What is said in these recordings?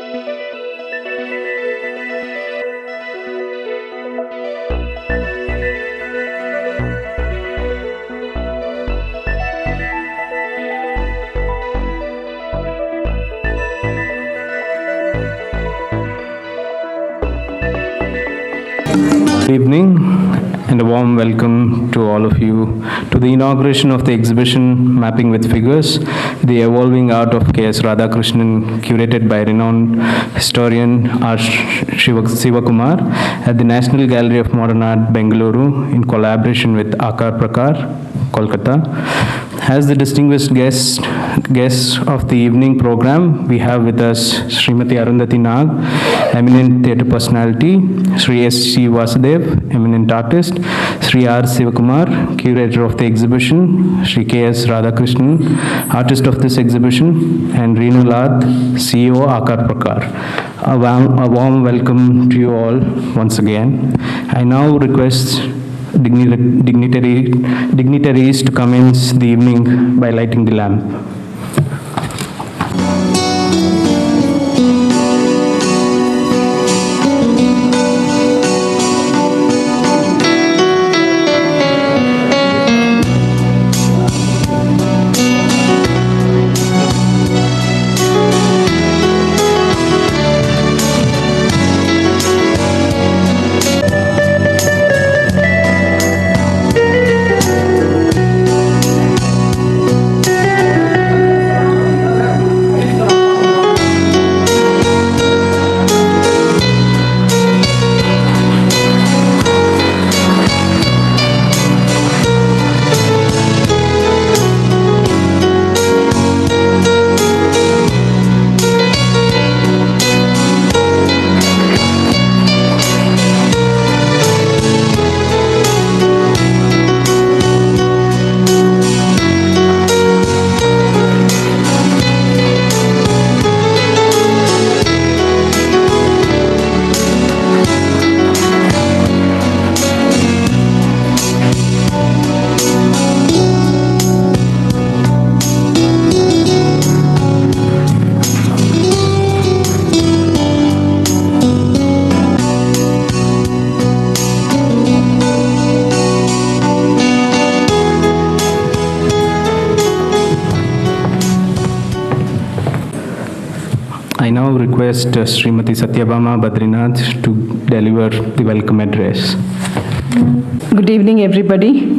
Good evening and a warm welcome to all of you to the inauguration of the exhibition Mapping with Figures, the evolving art of K.S. Radhakrishnan, curated by renowned historian R. Sivakumar at the National Gallery of Modern Art, Bengaluru, in collaboration with Akar Prakar, Kolkata. As the distinguished guest of the evening program, we have with us Srimati Arundhati Nag, eminent theatre personality, Sri S.C. Vasudev, eminent artist, Sri R. Sivakumar, curator of the exhibition, Sri K.S. Radhakrishnan, artist of this exhibition, and Reenu Lath, CEO, Akar Prakar. A warm welcome to you all once again. I now request dignitaries to commence the evening by lighting the lamp. I now request Srimati Satyabhama Badrinath to deliver the welcome address. Good evening, everybody.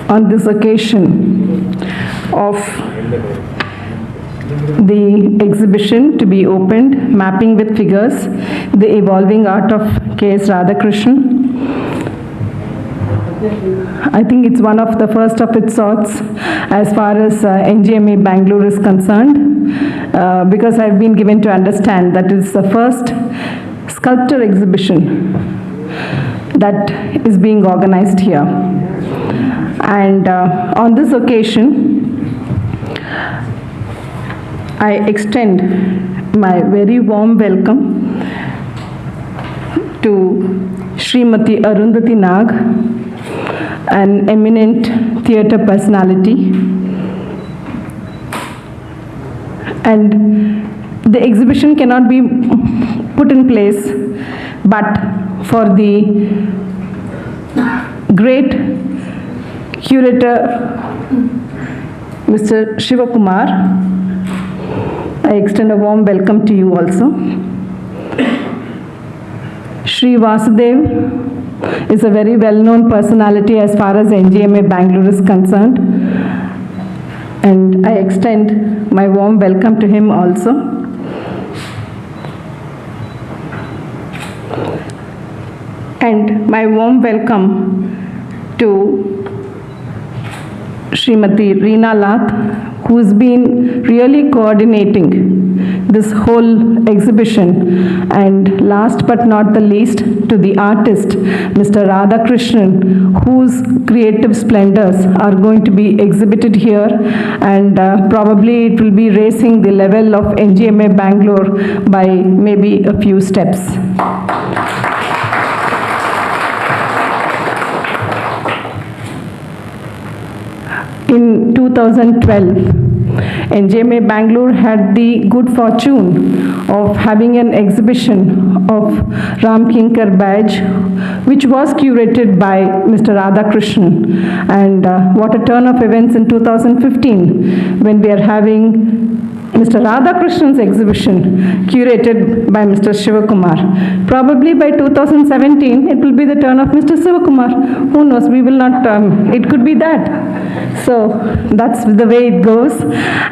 On this occasion of the exhibition to be opened, Mapping with Figures, the evolving art of K.S. Radhakrishnan, I think it's one of the first of its sorts as far as NGMA Bangalore is concerned, because I've been given to understand that it's the first sculpture exhibition that is being organized here. And on this occasion, I extend my very warm welcome to Srimati Arundhati Nag, an eminent theatre personality. And the exhibition cannot be put in place but for the great curator, Mr. Sivakumar. I extend a warm welcome to you also. Sri Vasudev is a very well-known personality as far as NGMA Bangalore is concerned, and I extend my warm welcome to him also. And my warm welcome to Srimati Reenu Lath, who's been really coordinating this whole exhibition, and last but not the least to the artist, Mr. Radhakrishnan, whose creative splendors are going to be exhibited here, and probably it will be raising the level of NGMA Bangalore by maybe a few steps. In 2012, NJMA Bangalore had the good fortune of having an exhibition of Ram Kinkar badge, which was curated by Mr. Radhakrishnan. And what a turn of events in 2015 when we are having Mr. Radhakrishnan's exhibition curated by Mr. Shivakumar. Probably by 2017, it will be the turn of Mr. Shivakumar. Who knows? We will not, it could be that. So that's the way it goes.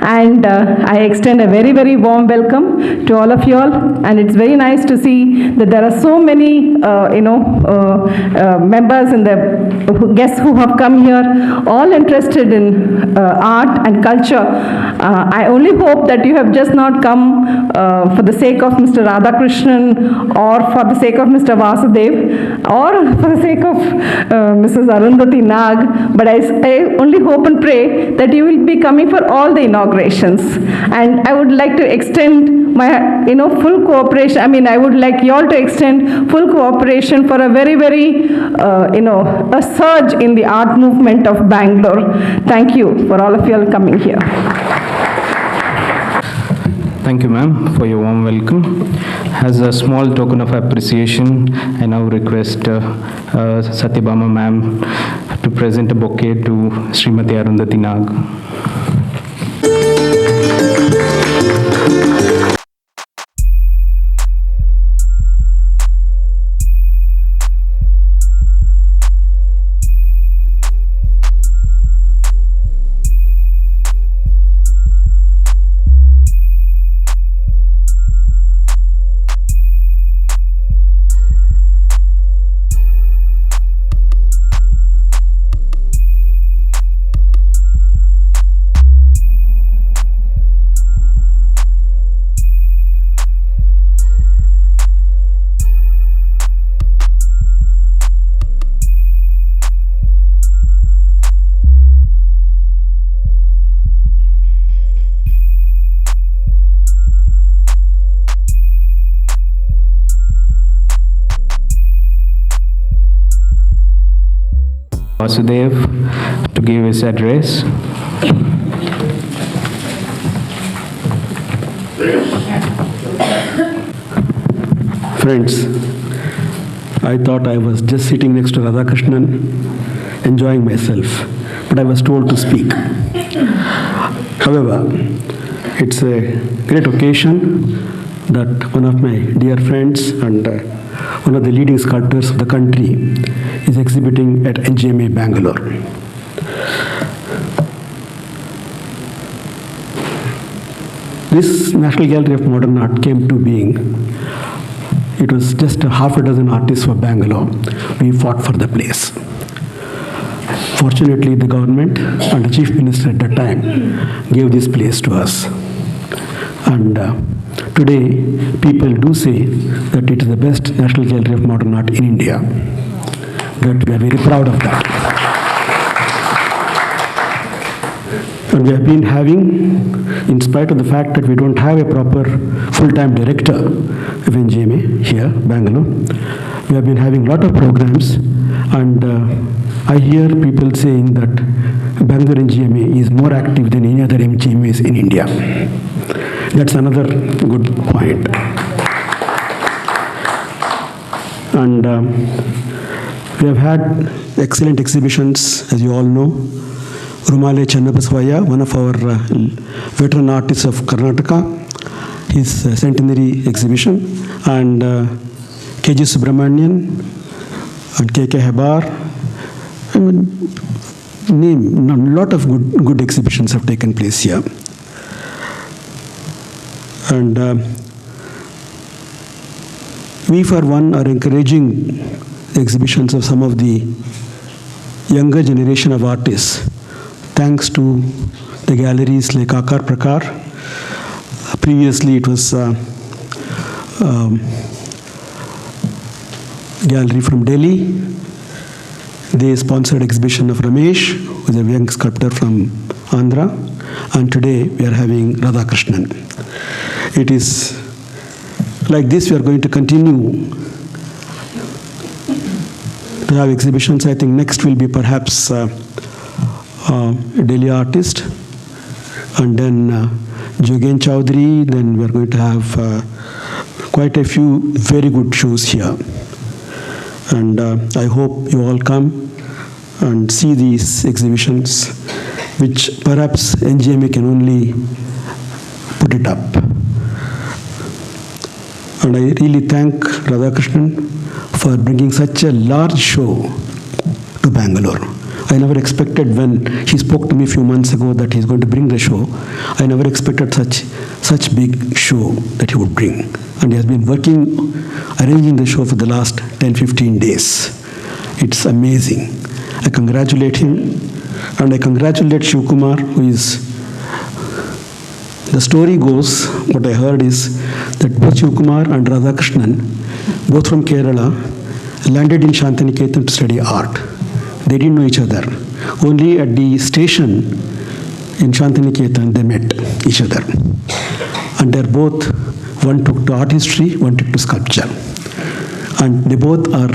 And I extend a very, very warm welcome to all of you all. And it's very nice to see that there are so many, members and the guests who have come here, all interested in art and culture. I only hope that you have just not come for the sake of Mr. Radhakrishnan or for the sake of Mr. Vasudev or for the sake of Mrs. Arundhati Nag, but I only hope and pray that you will be coming for all the inaugurations. And I would like to extend my, full cooperation. I mean, I would like you all to extend full cooperation for a very, very, a surge in the art movement of Bangalore. Thank you for all of you all coming here. Thank you, ma'am, for your warm welcome. As a small token of appreciation, I now request Satyabama ma'am to present a bouquet to Srimati Arundhati Nag. Vasudev to give his address. Friends, I thought I was just sitting next to Radhakrishnan, enjoying myself, but I was told to speak. However, it's a great occasion that one of my dear friends and one of the leading sculptors of the country is exhibiting at NJMA Bangalore. This National Gallery of Modern Art came to being. It was just a half a dozen artists for Bangalore. We fought for the place. Fortunately, the government and the Chief Minister at that time gave this place to us. And today, people do say that it is the best National Gallery of Modern Art in India. That we are very proud of that. And we have been having, in spite of the fact that we don't have a proper full-time director of NJMA here, Bangalore, we have been having a lot of programs, and I hear people saying that Bangalore NJMA is more active than any other NJMAs in India. That's another good point. And we have had excellent exhibitions, as you all know. Rumale Channabaswaya, one of our veteran artists of Karnataka, his centenary exhibition, and K.G. Subramanian and K.K. Hebar. I mean, a lot of good exhibitions have taken place here. And we, for one, are encouraging the exhibitions of some of the younger generation of artists, thanks to the galleries like Akar Prakar. Previously, it was gallery from Delhi. They sponsored exhibition of Ramesh, who is a young sculptor from Andhra. And today, we are having Radhakrishnan. It is like this, we are going to continue to have exhibitions. I think next will be perhaps a Delhi artist, and then Jogen Chowdhury. Then we're going to have quite a few very good shows here. And I hope you all come and see these exhibitions, which perhaps NGMA can only put it up. And I really thank Radhakrishnan for bringing such a large show to Bangalore. I never expected, when he spoke to me a few months ago that he's going to bring the show, I never expected such big show that he would bring. And he has been working, arranging the show for the last 10-15 days. It's amazing. I congratulate him, and I congratulate Shivkumar, who is, the story goes, what I heard is that both Shivkumar and Radhakrishnan, both from Kerala, landed in Shantiniketan to study art. They didn't know each other. Only at the station in Shantiniketan they met each other. And they're both, one took to art history, one took to sculpture. And they both are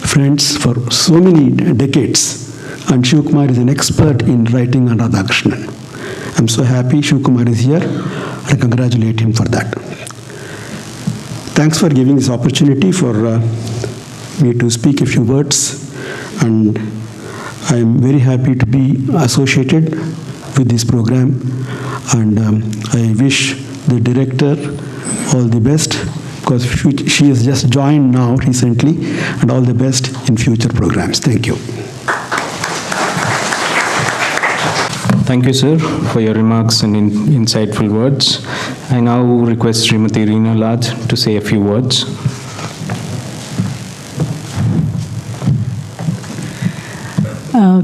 friends for so many decades. And Shivkumar is an expert in writing on Radhakrishnan. I'm so happy Shivkumar is here. I congratulate him for that. Thanks for giving this opportunity for me to speak a few words. And I'm very happy to be associated with this program. And I wish the director all the best, because she has just joined now recently, and all the best in future programs. Thank you. Thank you, sir, for your remarks and insightful words. I now request Srimati Reena Laj to say a few words.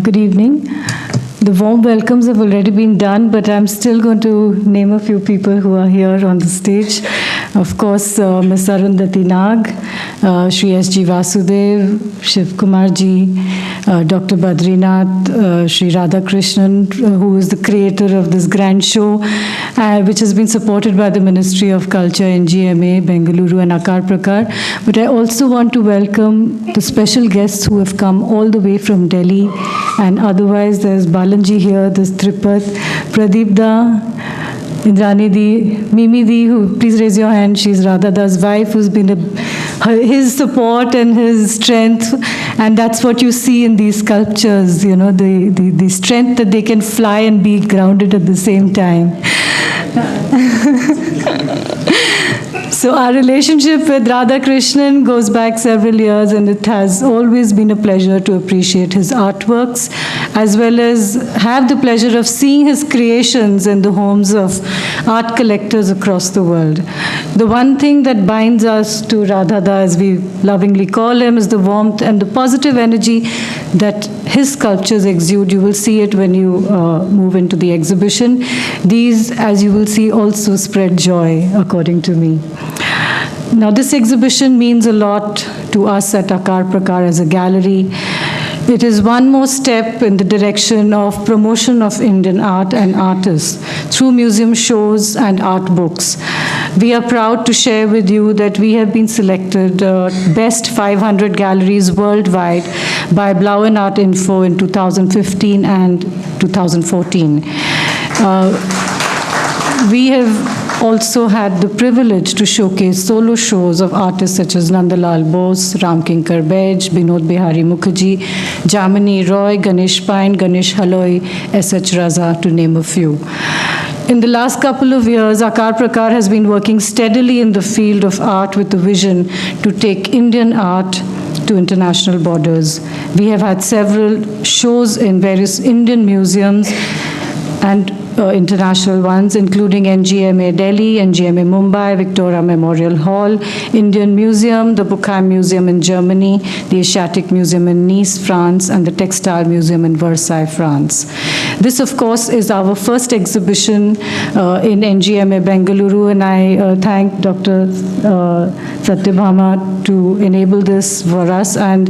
Good evening. The warm welcomes have already been done, but I'm still going to name a few people who are here on the stage. Of course, Ms. Arundhati Nag, Shri S.G. Vasudev, Shiv Kumar ji, Dr. Badrinath, Shri Radhakrishnan, who is the creator of this grand show, which has been supported by the Ministry of Culture, NGMA, Bengaluru, and Akar Prakar. But I also want to welcome the special guests who have come all the way from Delhi, and otherwise there's Balanji here, there's Tripat, Pradeep Da, Indrani Di, Mimi Di, who, please raise your hand, she's Radha Da's wife, who's been his support and his strength, and that's what you see in these sculptures, you know, the strength that they can fly and be grounded at the same time. So our relationship with Radhakrishnan goes back several years, and it has always been a pleasure to appreciate his artworks, as well as have the pleasure of seeing his creations in the homes of art collectors across the world. The one thing that binds us to Radhada, as we lovingly call him, is the warmth and the positive energy that his sculptures exude. You will see it when you move into the exhibition. These, as you will see, also spread joy, according to me. Now, this exhibition means a lot to us at Akar Prakar as a gallery. It is one more step in the direction of promotion of Indian art and artists through museum shows and art books. We are proud to share with you that we have been selected Best 500 Galleries Worldwide by Blauen Art Info in 2015 and 2014. We have also had the privilege to showcase solo shows of artists such as Nandalal Bose, Ramkinkar Baij, Binod Bihari Mukherjee, Jamini Roy, Ganesh Pine, Ganesh Haloi, S.H. Raza, to name a few. In the last couple of years, Akar Prakar has been working steadily in the field of art with a vision to take Indian art to international borders. We have had several shows in various Indian museums and international ones, including NGMA Delhi, NGMA Mumbai, Victoria Memorial Hall, Indian Museum, the Buchheim Museum in Germany, the Asiatic Museum in Nice, France, and the Textile Museum in Versailles, France. This, of course, is our first exhibition in NGMA Bengaluru, and I thank Dr. Satyabhama to enable this for us. And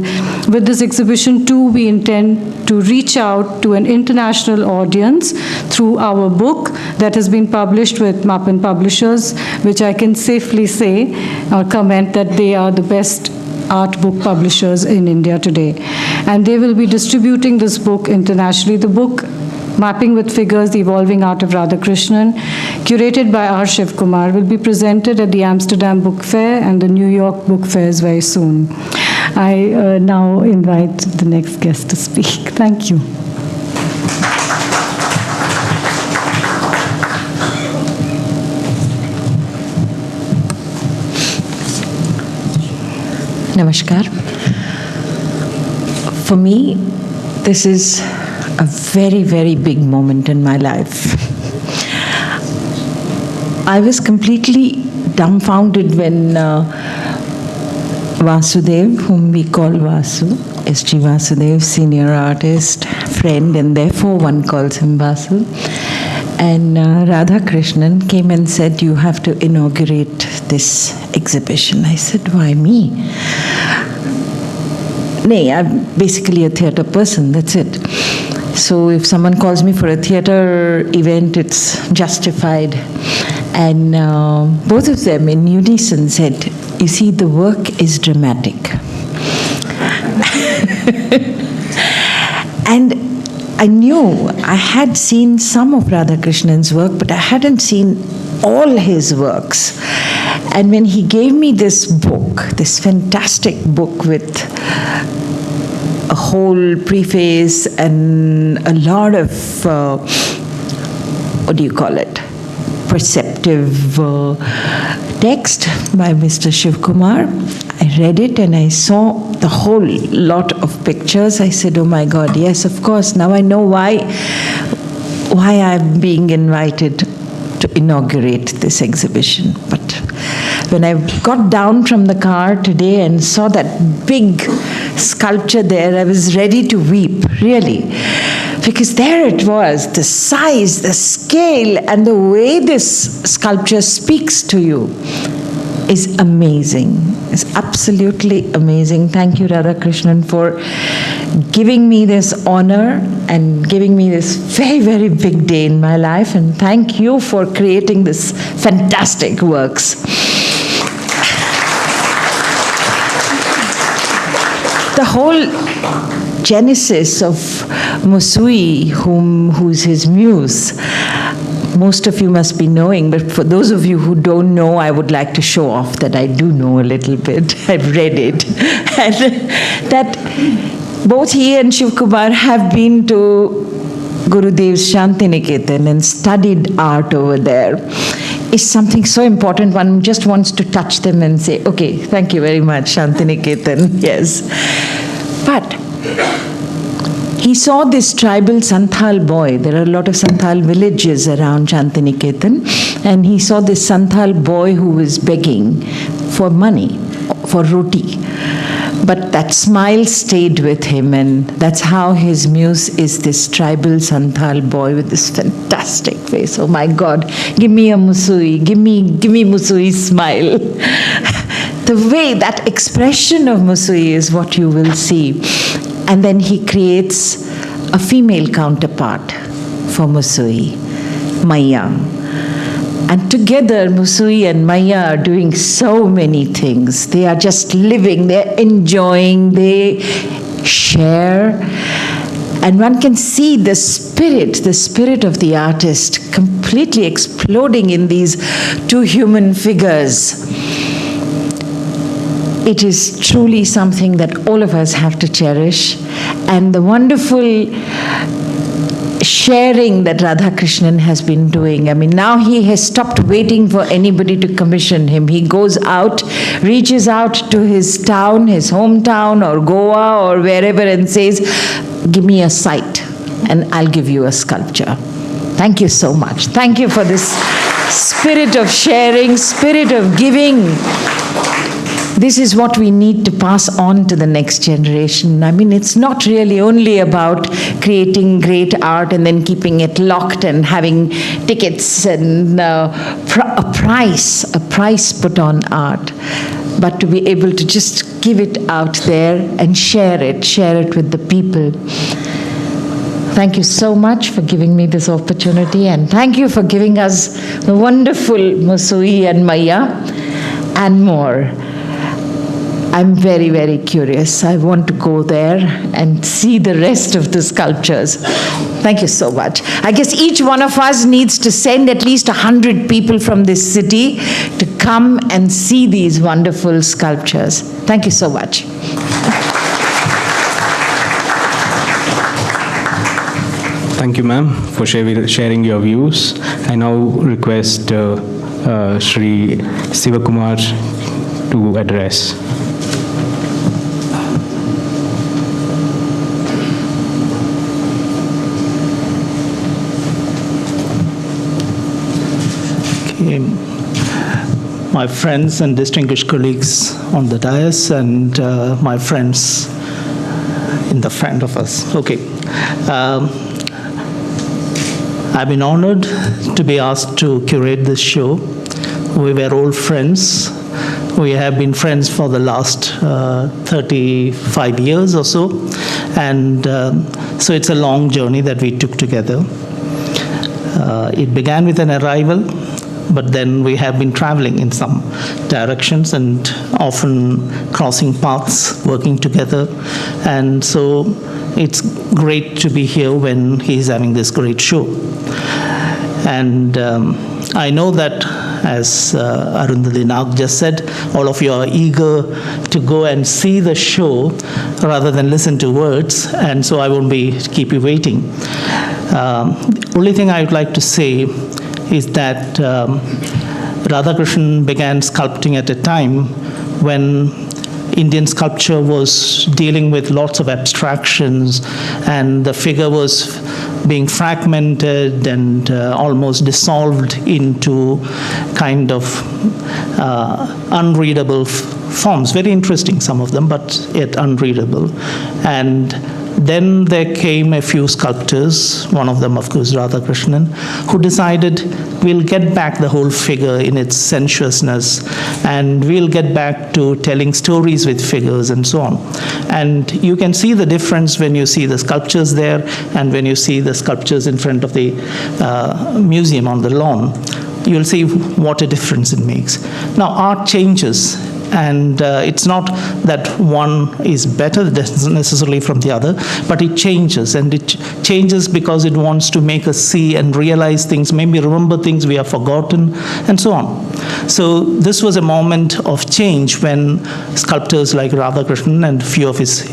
with this exhibition, too, we intend to reach out to an international audience through our book that has been published with Mapan Publishers, which I can safely say or comment that they are the best art book publishers in India today. And they will be distributing this book internationally. The book Mapping with Figures, The Evolving Art of Radhakrishnan, curated by R. Shiv Kumar, will be presented at the Amsterdam Book Fair and the New York Book Fairs very soon. I now invite the next guest to speak. Thank you. Namaskar. For me, this is a very, very big moment in my life. I was completely dumbfounded when Vasudev, whom we call Vasu, S.G. Vasudev, senior artist, friend, and therefore one calls him Vasu, and Radhakrishnan came and said, "You have to inaugurate this exhibition." I said, "Why me?" Nay, I'm basically a theatre person, that's it. So if someone calls me for a theatre event, it's justified. And both of them in unison said, "You see, the work is dramatic." And I knew I had seen some of Radhakrishnan's work, but I hadn't seen all his works. And when he gave me this book, this fantastic book with a whole preface and a lot of, perceptive text by Mr. Shiv Kumar, I read it and I saw the whole lot of pictures. I said, "Oh my God, yes, of course. Now I know why I'm being invited to inaugurate this exhibition." But when I got down from the car today and saw that big sculpture there, I was ready to weep, really. Because there it was, the size, the scale, and the way this sculpture speaks to you is amazing. It's absolutely amazing. Thank you, Radhakrishnan, for giving me this honor and giving me this very, very big day in my life. And thank you for creating this fantastic works. The whole genesis of Musui, who's his muse, most of you must be knowing, but for those of you who don't know, I would like to show off that I do know a little bit. I've read it. And that both he and Shiv Kumar have been to Gurudev's Shantiniketan and studied art over there. Is something so important, one just wants to touch them and say, "Okay, thank you very much, Shantiniketan." Yes. But he saw this tribal Santhal boy. There are a lot of Santhal villages around Shantiniketan, and he saw this Santhal boy who was begging for money, for roti. But that smile stayed with him, and that's how his muse is this tribal Santhal boy with this fantastic face. Oh my God, give me a Musui, give me Musui's smile. The way, that expression of Musui is what you will see. And then he creates a female counterpart for Musui, Maya. And together, Musui and Maya are doing so many things. They are just living, they're enjoying, they share. And one can see the spirit of the artist completely exploding in these two human figures. It is truly something that all of us have to cherish. And the wonderful sharing that Radhakrishnan has been doing. I mean, now he has stopped waiting for anybody to commission him. He goes out, reaches out to his town, his hometown, or Goa, or wherever, and says, "Give me a site, and I'll give you a sculpture." Thank you so much. Thank you for this spirit of sharing, spirit of giving. This is what we need to pass on to the next generation. I mean, it's not really only about creating great art and then keeping it locked and having tickets and a price put on art, but to be able to just give it out there and share it with the people. Thank you so much for giving me this opportunity, and thank you for giving us the wonderful Musui and Maya and more. I'm very, very curious. I want to go there and see the rest of the sculptures. Thank you so much. I guess each one of us needs to send at least 100 people from this city to come and see these wonderful sculptures. Thank you so much. Thank you, ma'am, for sharing your views. I now request Sri Sivakumar to address. Okay. My friends and distinguished colleagues on the dais, and my friends in the front of us. Okay. I've been honored to be asked to curate this show. We were old friends. We have been friends for the last 35 years or so. And so it's a long journey that we took together. It began with an arrival, but then we have been traveling in some directions and often crossing paths, working together. And so it's great to be here when he's having this great show. And I know that, as Arundhati Nag just said, all of you are eager to go and see the show rather than listen to words, and so I won't keep you waiting. The only thing I would like to say is that Radhakrishnan began sculpting at a time when Indian sculpture was dealing with lots of abstractions, and the figure was being fragmented and almost dissolved into kind of unreadable forms. Very interesting, some of them, but yet unreadable. And then there came a few sculptors, one of them, of course, Radhakrishnan, who decided we'll get back the whole figure in its sensuousness, and we'll get back to telling stories with figures and so on. And you can see the difference when you see the sculptures there and when you see the sculptures in front of the museum on the lawn. You'll see what a difference it makes. Now, art changes. And it's not that one is better necessarily from the other, but it changes. And it changes because it wants to make us see and realize things, maybe remember things we have forgotten, and so on. So this was a moment of change when sculptors like Radhakrishnan and a few of his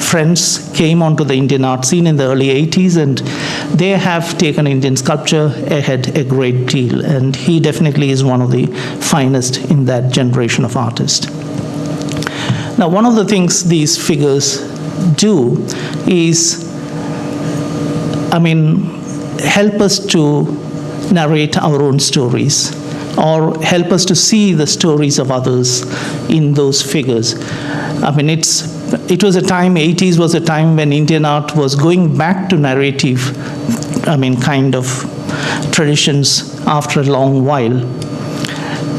friends came onto the Indian art scene in the early 80s, and they have taken Indian sculpture ahead a great deal. And he definitely is one of the finest in that generation of artists. Now, one of the things these figures do is, help us to narrate our own stories, or help us to see the stories of others in those figures. It was a time, 80s was a time when Indian art was going back to narrative, kind of traditions after a long while.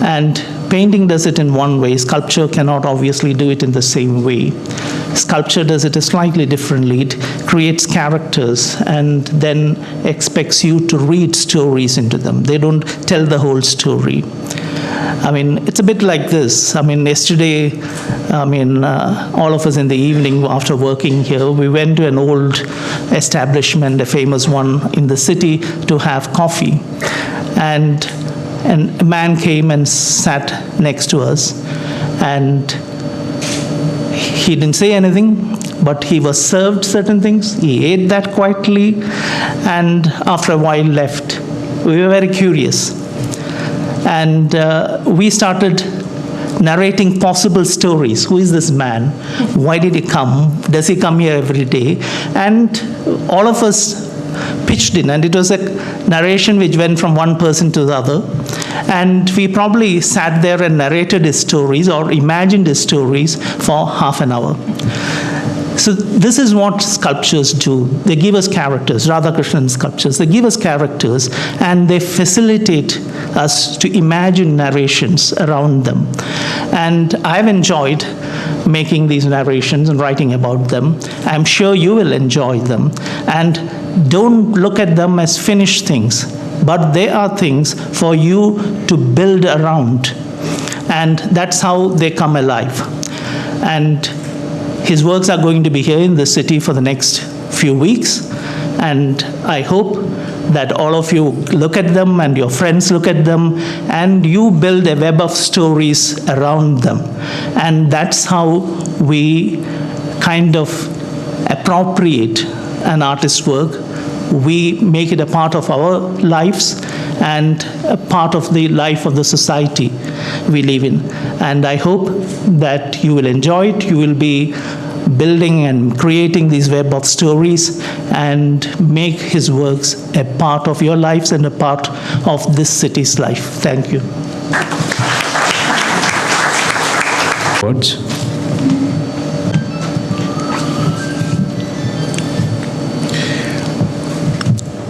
And painting does it in one way. Sculpture cannot obviously do it in the same way. Sculpture does it slightly differently. It creates characters and then expects you to read stories into them. They don't tell the whole story. It's a bit like this. Yesterday, all of us in the evening after working here, we went to an old establishment, a famous one in the city, to have coffee. And a man came and sat next to us, and he didn't say anything, but he was served certain things. He ate that quietly, and after a while left. We were very curious. And we started narrating possible stories. Who is this man? Why did he come? Does he come here every day? And all of us pitched in, and it was a narration which went from one person to the other. And we probably sat there and narrated his stories or imagined his stories for half an hour. So this is what sculptures do. They give us characters, Radhakrishnan sculptures. They give us characters, and they facilitate us to imagine narrations around them. And I've enjoyed making these narrations and writing about them. I'm sure you will enjoy them. And don't look at them as finished things, but they are things for you to build around. And that's how they come alive. And his works are going to be here in the city for the next few weeks. And I hope that all of you look at them and your friends look at them and you build a web of stories around them. And that's how we kind of appropriate an artist's work. We make it a part of our lives and a part of the life of the society we live in. And I hope that you will enjoy it. You will be building and creating these web of stories and make his works a part of your lives and a part of this city's life. Thank you. Words.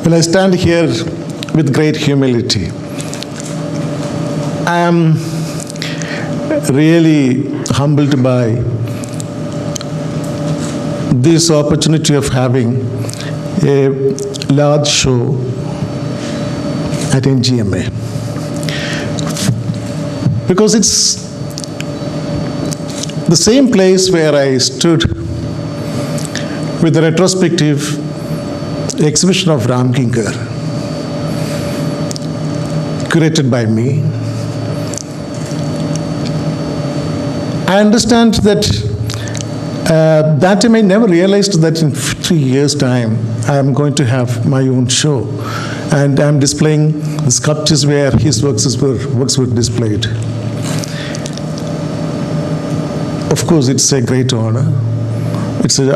Well, I stand here with great humility. I am really humbled by this opportunity of having a large show at NGMA. Because it's the same place where I stood with the retrospective exhibition of Ram Kinkar, curated by me. I understand that that time I never realized that in 3 years' time I am going to have my own show, and I am displaying the sculptures where his works were displayed. Of course, it's a great honor.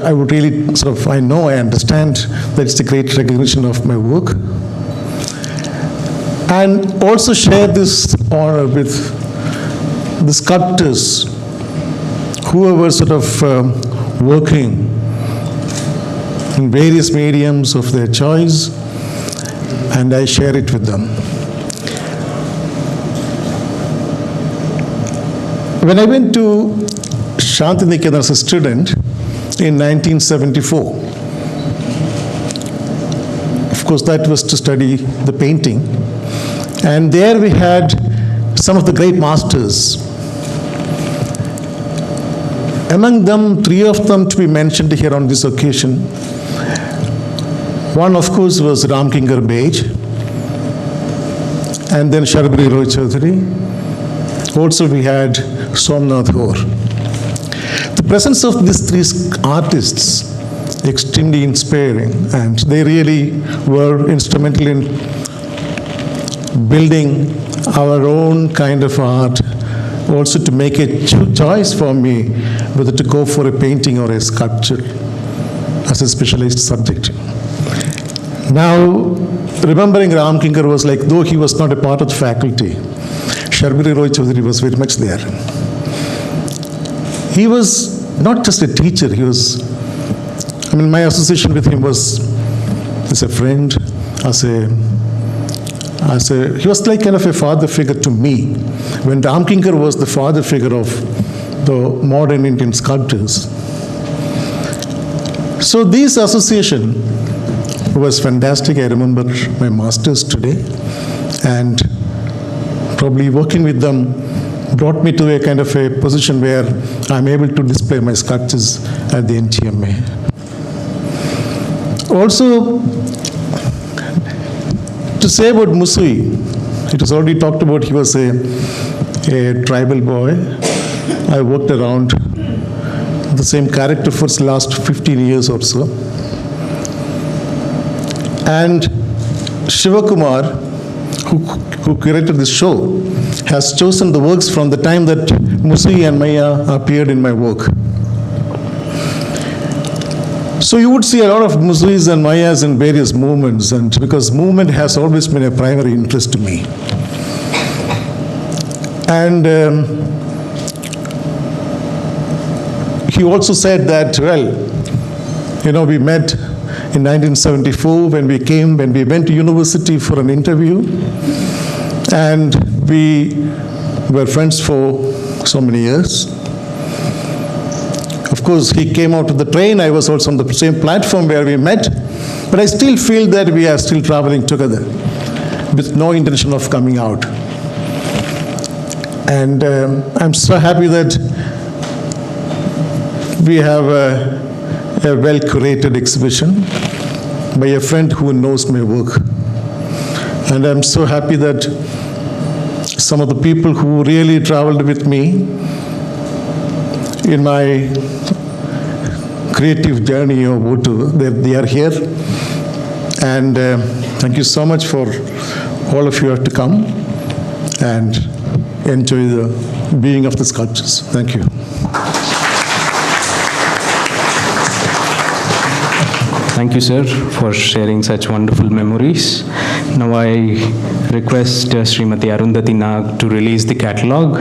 I would really I understand that it's a great recognition of my work. And also share this honor with the sculptors who were working in various mediums of their choice, and I share it with them. When I went to Shantiniketan as a student in 1974, of course that was to study the painting, and there we had some of the great masters. Among them, 3 of them to be mentioned here on this occasion. One, of course, was Ram Kinkar Bej, and then Sharbari Roy Chaudhary. Also, we had Somnath Hoare. The presence of these 3 artists extremely inspiring, and they really were instrumental in building our own kind of art. Also to make a choice for me whether to go for a painting or a sculpture as a specialized subject. Now, remembering Ram Kinkar was like, though he was not a part of the faculty, Sharbari Roy Chaudhary was very much there. He was not just a teacher, my association with him was as a friend, he was like kind of a father figure to me, when Ram Kinkar was the father figure of the modern Indian sculptors. So this association was fantastic. I remember my masters today, and probably working with them brought me to a kind of a position where I'm able to display my sculptures at the NGMA. Also, to say about Musui, it was already talked about. He was a tribal boy. I worked around the same character for the last 15 years or so. And Shivakumar, who curated this show, has chosen the works from the time that Musui and Maya appeared in my work. So you would see a lot of Musuis and Mayas in various movements, and because movement has always been a primary interest to me. And he also said that, we met in 1974 when we went to university for an interview, and we were friends for so many years. Of course, he came out of the train. I was also on the same platform where we met, but I still feel that we are still traveling together with no intention of coming out. And I'm so happy that we have a well-curated exhibition by a friend who knows my work. And I'm so happy that some of the people who really traveled with me in my creative journey of Votu, they are here. And thank you so much for all of you have to come and enjoy the viewing of the sculptures. Thank you. Thank you, sir, for sharing such wonderful memories. Now I request Srimati Arundhati Nag to release the catalogue.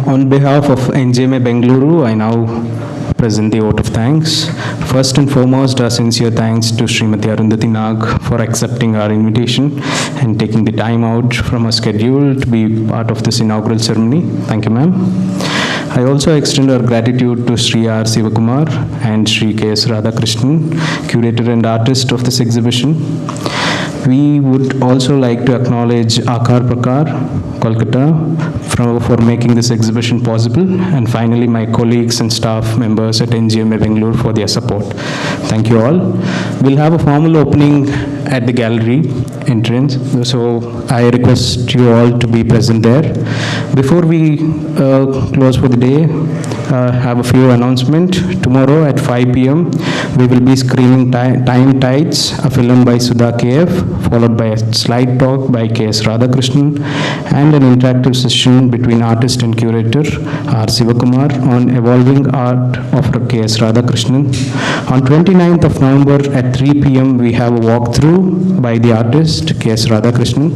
On behalf of NGMA Bengaluru, I now present the vote of thanks. First and foremost, our sincere thanks to Srimati Arundhati Nag for accepting our invitation and taking the time out from her schedule to be part of this inaugural ceremony. Thank you, ma'am. I also extend our gratitude to Sri R. Sivakumar and Sri K.S. Radhakrishnan, curator and artist of this exhibition. We would also like to acknowledge Akar Prakar, Kolkata, for making this exhibition possible, and finally my colleagues and staff members at NGMA Bengaluru for their support. Thank you all. We'll have a formal opening at the gallery entrance, so I request you all to be present there. Before we close for the day, have a few announcements. Tomorrow at 5 p.m. we will be screening Time Tides, a film by Sudha KF, followed by a slide talk by K.S. Radhakrishnan and an interactive session between artist and curator R. Sivakumar on evolving art of K.S. Radhakrishnan. On 29th of November at 3 p.m. we have a walkthrough by the artist K.S. Radhakrishnan.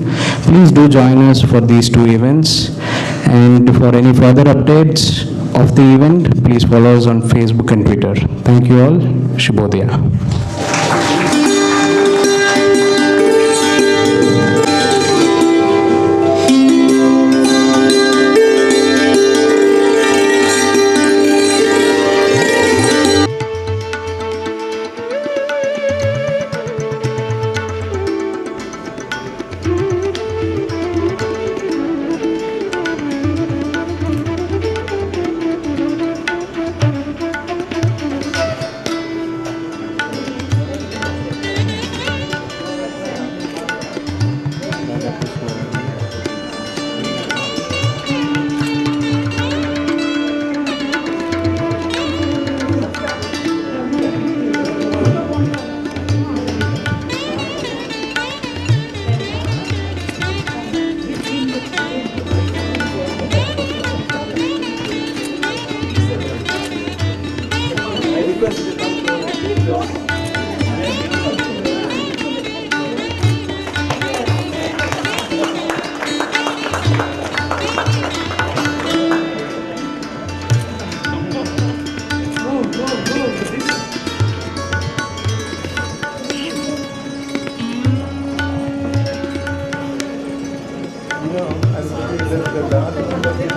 Please do join us for these two events, and for any further updates of the event, please follow us on Facebook and Twitter. Thank you all. Shubhodaya. No,